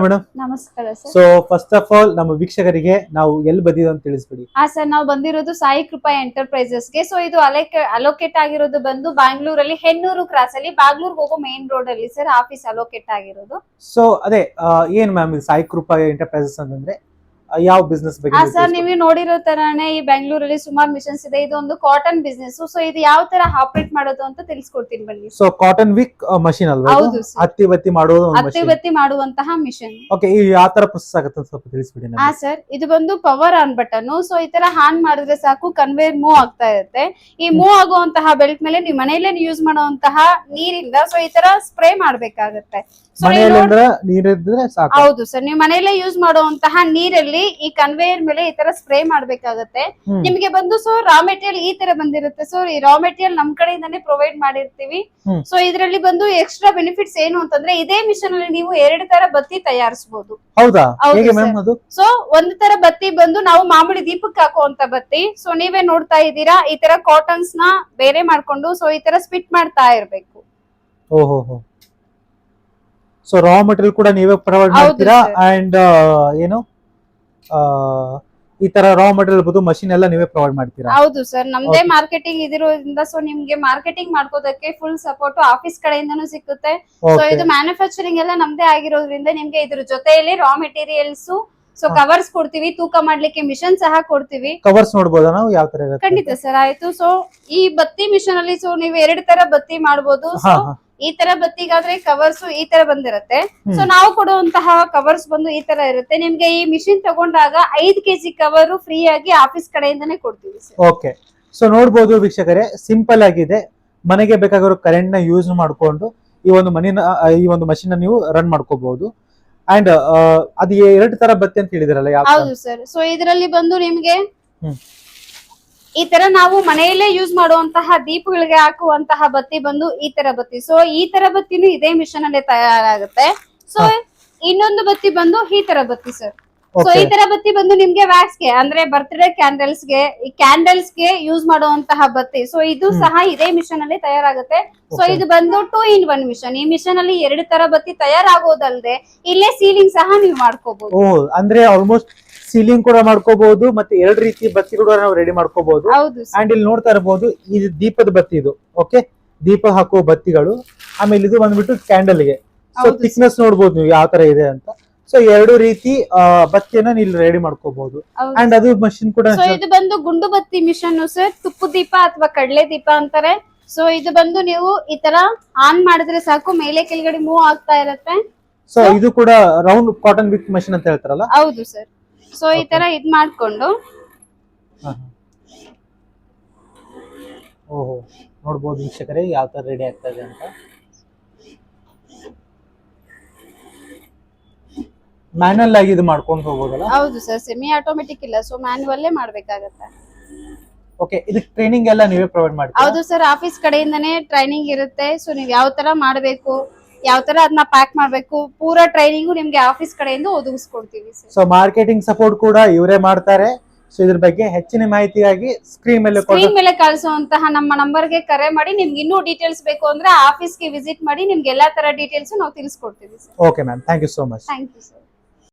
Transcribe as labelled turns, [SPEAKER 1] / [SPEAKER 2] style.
[SPEAKER 1] Madam
[SPEAKER 2] ನಮಸ್ಕಾರ sir.
[SPEAKER 1] So first of all ನಮ್ಮ ವೀಕ್ಷಕರಿಗೆ ನಾವು ಎಲ್ಲಿ ಬಂದಿದ್ದೀವಿ ಅಂತ ತಿಳಿಸ್ಬಿಡಿ.
[SPEAKER 2] ಸರ್, ನಾವು ಬಂದಿರೋದು ಸಾಯಿ ಕೃಪಾ ಎಂಟರ್ಪ್ರೈಸಸ್ ಗೆ. ಸೊ ಇದು ಅಲೋಕೇಟ್ ಆಗಿರೋದು ಬಂದು ಬ್ಯಾಂಗ್ಳೂರಲ್ಲಿ ಹೆಣ್ಣೂರು ಕ್ರಾಸ್ ಅಲ್ಲಿ ಬಾಗ್ಲೂರ್ ಹೋಗೋ ಮೇನ್ ರೋಡ್ ಅಲ್ಲಿ ಸರ್ ಆಫೀಸ್ ಅಲೋಕೇಟ್ ಆಗಿರೋದು.
[SPEAKER 1] ಸೊ ಅದೇ ಏನ್ ಮ್ಯಾಮ್ ಇದು ಸಾಯಿ ಕೃಪಾ ಎಂಟರ್ಪ್ರೈಸಸ್ ಅಂತಂದ್ರೆ ಯಾವ ಬಿಸ್ನೆಸ್ ಬಗ್ಗೆ?
[SPEAKER 2] ಸರ್, ನೀವು ನೋಡಿರೋ ತರಾನೇ ಈ ಬೆಂಗಳೂರಲ್ಲಿ ಸುಮಾರು ಮಿಷನ್ಸ್ ಇದೆ. ಇದು ಒಂದು ಕಾಟನ್ ಬಿಸ್ನೆಸ್. ಸೊ ಇದು ಯಾವ ತರ ಆಪರೇಟ್ ಮಾಡೋದು ಅಂತ ತಿಳಿಸ್ಕೊಡ್ತೀನಿ ಬನ್ನಿ.
[SPEAKER 1] ಸೊ ಕಾಟನ್ ವಿಕ್ ಮಷೀನ್ ಅಲ್ವಾ?
[SPEAKER 2] ಹೌದು ಸರ್,
[SPEAKER 1] ಹತ್ತಿ ಬತ್ತಿ ಮಾಡೋದು
[SPEAKER 2] ಹತ್ತಿ ಬತ್ತಿ ಮಾಡುವಂತಹ ಮಿಷನ್.
[SPEAKER 1] ಓಕೆ, ಈ ಯಾವ ತರ ಪ್ರೊಸೆಸ್ ಆಗುತ್ತೆ ಅಂತ ಸ್ವಲ್ಪ ತಿಳಿಸ್ಬಿಡಿ.
[SPEAKER 2] ಸರ್, ಇದು ಬಂದು ಪವರ್ ಆನ್ ಬಟನ್. ಸೊ ಈ ತರ ಆನ್ ಮಾಡಿದ್ರೆ ಸಾಕು ಕನ್ವೇರ್ ಮೂವ್ ಆಗ್ತಾ ಇರುತ್ತೆ. ಈ ಮೂವ್ ಆಗುವಂತಹ ಬೆಲ್ಟ್ ಮೇಲೆ ನೀವು ಮನೆಯಲ್ಲೇ ಯೂಸ್ ಮಾಡುವಂತಹ ನೀರಿಂದ ಸೊ ಈ ತರ ಸ್ಪ್ರೇ ಮಾಡ್ಬೇಕಾಗತ್ತೆ. ಹೌದು ಸರ್, ನೀವು ಮನೆಯಲ್ಲೇ ಯೂಸ್ ಮಾಡುವಂತಹ ನೀರಲ್ಲಿ ಈ ಕನ್ವೇಯರ್ ಮೇಲೆ ಈ ತರ ಸ್ಪ್ರೇ ಮಾಡ್ಬೇಕಾಗತ್ತೆ. ನಿಮಗೆ ಬಂದು ಸೊ ರಾ ಮೆಟೀರಿಯಲ್ ಈ ತರ ಬಂದಿರುತ್ತೆ. ಸೊ ಈ ರಾ ಮೆಟೀರಿಯಲ್ ನಮ್ ಕಡೆಯಿಂದಾನೇ ಪ್ರೊವೈಡ್ ಮಾಡಿರ್ತೀವಿ. ಸೊ ಇದರಲ್ಲಿ ಬಂದು ಎಕ್ಸ್ಟ್ರಾ ಬೆನಿಫಿಟ್ಸ್ ಏನು ಅಂತಂದ್ರೆ ಇದೇ ಮಿಷನ್ ಅಲ್ಲಿ ನೀವು 2 ತರ ಬತ್ತಿ ತಯಾರಿಸಬಹುದು. ಸೊ ಒಂದು ತರ ಬತ್ತಿ ಬಂದು ನಾವು ಮಾಮೂಲಿ ದೀಪಕ್ಕೆ ಹಾಕುವಂತ ಬತ್ತಿ. ಸೊ ನೀವೇ ನೋಡ್ತಾ ಇದ್ದೀರಾ, ಈ ತರ ಕಾಟನ್ಸ್ ನ ಬೇರೆ ಮಾಡ್ಕೊಂಡು ಸೊ ಈ ತರ ಸ್ಪಿಟ್ ಮಾಡ್ತಾ ಇರ್ಬೇಕು.
[SPEAKER 1] ಓಹೋ, ಸೊ ರಾ ಮೆಟೀರಿಯಲ್ ಕೂಡ ನೀವೇ ಪ್ರೊವೈಡ್ ಮಾಡ್ತೀರಾ ಅಂಡ್ ಏನು ಈ ತರ ರಾ ಮೆಟೀರಿಯಲ್ ಬದು ಮಷೀನ್ ಎಲ್ಲ ನೀವೇ ಪ್ರೊವೈಡ್ ಮಾಡ್ತೀರಾ?
[SPEAKER 2] ಹೌದು ಸರ್, ನಮ್ದೇ ಮಾರ್ಕೆಟಿಂಗ್ ಇದಿರೋದ್ರಿಂದ ಸೊ ನಿಮ್ಗೆ ಮಾರ್ಕೆಟಿಂಗ್ ಮಾಡ್ಕೋದಕ್ಕೆ ಫುಲ್ ಸಪೋರ್ಟ್ ಆಫೀಸ್ ಕಡೆಯಿಂದನೂ ಸಿಗುತ್ತೆ. ಸೊ ಇದು ಮ್ಯಾನುಫ್ಯಾಕ್ಚರಿಂಗ್ ಎಲ್ಲ ನಮ್ದೇ ಆಗಿರೋದ್ರಿಂದ ನಿಮ್ಗೆ ಇದ್ರ ಜೊತೆಯಲ್ಲಿ ರಾ ಮೆಟೀರಿಯಲ್ಸ್ ಸೊ ಕವರ್ಸ್ ಕೊಡ್ತೀವಿ, ತೂಕ ಮಾಡ್ಲಿಕ್ಕೆ ಮಿಷನ್ ಸಹ ಕೊಡ್ತೀವಿ.
[SPEAKER 1] ಕವರ್ಸ್ ನೋಡಬಹುದಾ ನಾವು ಯಾವ ತರ ಇರುತ್ತೆ?
[SPEAKER 2] ಖಂಡಿತ ಸರ್, ಆಯ್ತು. ಸೊ ಈ ಬತ್ತಿ ಮಿಷನ್ ಅಲ್ಲಿ ಸೊ ನೀವು 2 ತರ ಬತ್ತಿ ಮಾಡಬಹುದು. ಈ ತರ ಬತ್ತಿಗಾದ್ರೆ ಕವರ್ಸ್ ಈ ತರ ಬಂದಿರುತ್ತೆ. ಸೊ ನಾವು ಕೊಡುವಂತಹ ಕವರ್ಸ್ ಬಂದು ಈ ತರ ಇರುತ್ತೆ. ನಿಮ್ಗೆ ಈ ಮಿಷಿನ್ ತಗೊಂಡಾಗ 5 kg ಕವರ್ ಫ್ರೀ ಆಗಿ ಆಫೀಸ್ ಕಡೆಯಿಂದಾನೇ ಕೊಡ್ತೀವಿ ಸರ್.
[SPEAKER 1] ಓಕೆ, ಸೊ ನೋಡಬಹುದು ವೀಕ್ಷಕರೇ, ಸಿಂಪಲ್ ಆಗಿದೆ. ಮನೆಗೆ ಬೇಕಾಗಿರೋ ಕರೆಂಟ್ ನ ಯೂಸ್ ಮಾಡ್ಕೊಂಡು ಈ ಒಂದು ಮಷೀನ್ ನೀವು ರನ್ ಮಾಡ್ಕೋಬಹುದು. ಅಂಡ್ ಅದು 2 ತರ ಬತ್ತಿ ಅಂತ ಹೇಳಿದಿರಲ್ಲ?
[SPEAKER 2] ಹೌದು ಸರ್. ಸೊ ಇದರಲ್ಲಿ ಬಂದು ನಿಮ್ಗೆ ಈ ತರ ನಾವು ಮನೆಯಲ್ಲೇ ಯೂಸ್ ಮಾಡುವಂತಹ ದೀಪಗಳಿಗೆ ಹಾಕುವಂತಹ ಬತ್ತಿ ಬಂದು ಈ ತರ ಬತ್ತಿ. ಸೊ ಈ ತರ ಬತ್ತಿನೂ ಇದೇ ಮಿಷನ್ ಅಲ್ಲೇ ತಯಾರಾಗುತ್ತೆ. ಸೊ ಇನ್ನೊಂದು ಬತ್ತಿ ಬಂದು ಈ ತರ ಬತ್ತಿ ಸರ್. ಸೊ ಈ ತರ ಬತ್ತಿ ಬಂದು ನಿಮ್ಗೆ ವ್ಯಾಕ್ಸ್ ಗೆ ಅಂದ್ರೆ ಬರ್ತ್ಡೇ ಕ್ಯಾಂಡಲ್ಸ್ ಗೆ ಯೂಸ್ ಮಾಡುವಂತಹ ಬತ್ತಿ. ಸೊ ಇದು ಸಹ ಇದೇ ಮಿಷನ್ ಅಲ್ಲಿ ತಯಾರಾಗುತ್ತೆ. ಸೊ ಇದು ಬಂದು 2 in 1 ಮಿಷನ್. ಈ ಮಿಷನ್ ಅಲ್ಲಿ 2 ತರ ಬತ್ತಿ ತಯಾರಾಗೋದಲ್ದೆ ಇಲ್ಲೇ ಸೀಲಿಂಗ್ ಸಹ ನೀವು ಮಾಡ್ಕೋಬಹುದು.
[SPEAKER 1] ಅಂದ್ರೆ ಆಲ್ಮೋಸ್ಟ್ ಸೀಲಿಂಗ್ ಕೂಡ ಮಾಡ್ಕೋಬಹುದು ಮತ್ತೆ 2 ರೀತಿ ಬತ್ತಿ ಕೂಡ ನಾವು ರೆಡಿ ಮಾಡ್ಕೋಬಹುದು. ಅಂಡ್ ಇಲ್ಲಿ ನೋಡ್ತಾ ಇರಬಹುದು, ಇದು ದೀಪದ ಬತ್ತಿ. ಇದು ಓಕೆ, ದೀಪ ಹಾಕುವ ಬತ್ತಿಗಳು. ಆಮೇಲೆ ಇದು ಬಂದ್ಬಿಟ್ಟು ಕ್ಯಾಂಡಲ್ ಗೆ. ಸೊ ಥಿಕ್ನೆಸ್ ನೋಡಬಹುದು ನೀವು ಯಾವ ತರ ಇದೆ ಅಂತ. ಸೊ 2 ರೀತಿ ಬತ್ತಿಯನ್ನ ನೀವು ರೆಡಿ ಮಾಡ್ಕೋಬಹುದು. ಅಂಡ್ ಅದು ಮಷಿನ್ ಕೂಡ
[SPEAKER 2] ಇದು ಬಂದು ಗುಂಡು ಬತ್ತಿ ಮಿಷನ್ ಸರ್. ತುಪ್ಪು ದೀಪ ಅಥವಾ ಕಡಲೆ ದೀಪ ಅಂತಾರೆ. ಸೊ ಇದು ಬಂದು ನೀವು ಈ ತರ ಆನ್ ಮಾಡಿದ್ರೆ ಸಾಕು ಮೇಲೆ ಕೆಳಗಡೆ ಮೂವ್ ಆಗ್ತಾ ಇರುತ್ತೆ.
[SPEAKER 1] ಸೊ ಇದು ಕೂಡ ರೌಂಡ್ ಕಾಟನ್ ವಿಕ್ ಮಷಿನ್ ಅಂತ ಹೇಳ್ತಾರಲ್ಲ?
[SPEAKER 2] ಹೌದು ಸರ್. ಸೊ ಈ ತರ ಇದ್ ಮಾಡ್ಕೊಂಡು
[SPEAKER 1] ಓಹೋ, ನೋಡಬಹುದು ವೀಕ್ಷಕರೇ ಯಾವ ತರ ರೆಡಿ ಆಗ್ತಾ ಇದೆ ಅಂತ. ಮ್ಯಾನುವಲ್ ಆಗಿ ಇದು ಮಾಡ್ಕೊಂಡು ಹೋಗೋದಲ್ಲ?
[SPEAKER 2] ಹೌದು ಸರ್, ಸೆಮಿ ಆಟೋಮೆಟಿಕ್ ಇಲ್ಲ. ಸೊ ಮ್ಯಾನುವಲ್ಲೇ ಮಾಡ್ಬೇಕಾಗತ್ತೆ.
[SPEAKER 1] ಓಕೆ, ಇದಕ್ಕೆ ಟ್ರೈನಿಂಗ್ ಎಲ್ಲ ನೀವೇ ಪ್ರೊವೈಡ್ ಮಾಡ್ತೀರಾ?
[SPEAKER 2] ಹೌದು ಸರ್, ಆಫೀಸ್ ಕಡೆಯಿಂದನೇ ಟ್ರೈನಿಂಗ್ ಇರುತ್ತೆ. ಸೊ ನೀವು ಯಾವ ತರ ಮಾಡಬೇಕು, ಯಾವ ತರ ಅದನ್ನ ಪ್ಯಾಕ್ ಮಾಡ್ಬೇಕು, ಪೂರಾ ಟ್ರೈನಿಂಗು ನಿಮ್ಗೆ ಆಫೀಸ್ ಕಡೆಯಿಂದ ಒದಗಿಸ್ಕೊಡ್ತೀವಿ ಸರ್.
[SPEAKER 1] ಸೊ ಮಾರ್ಕೆಟಿಂಗ್ ಸಪೋರ್ಟ್ ಕೂಡ ಇವರೇ ಮಾಡ್ತಾರೆ. ಸೊ ಇದ್ರ ಬಗ್ಗೆ ಹೆಚ್ಚಿನ ಮಾಹಿತಿಗಾಗಿ ಸ್ಕ್ರೀನ್ ಮೇಲೆ
[SPEAKER 2] ಕಳಿಸುವಂತಹ ನಮ್ಮ ನಂಬರ್ಗೆ ಕರೆ ಮಾಡಿ. ನಿಮ್ಗೆ ಇನ್ನೂ ಡೀಟೇಲ್ಸ್ ಬೇಕು ಅಂದ್ರೆ ಆಫೀಸ್ಗೆ ವಿಸಿಟ್ ಮಾಡಿ. ನಿಮ್ಗೆ ಎಲ್ಲಾ ತರ ಡೀಟೇಲ್ಸ್ ನಾವು ತಿಳಿಸ್ಕೊಡ್ತೀವಿ sir.
[SPEAKER 1] Okay ma'am, thank you so much.
[SPEAKER 2] Thank you sir.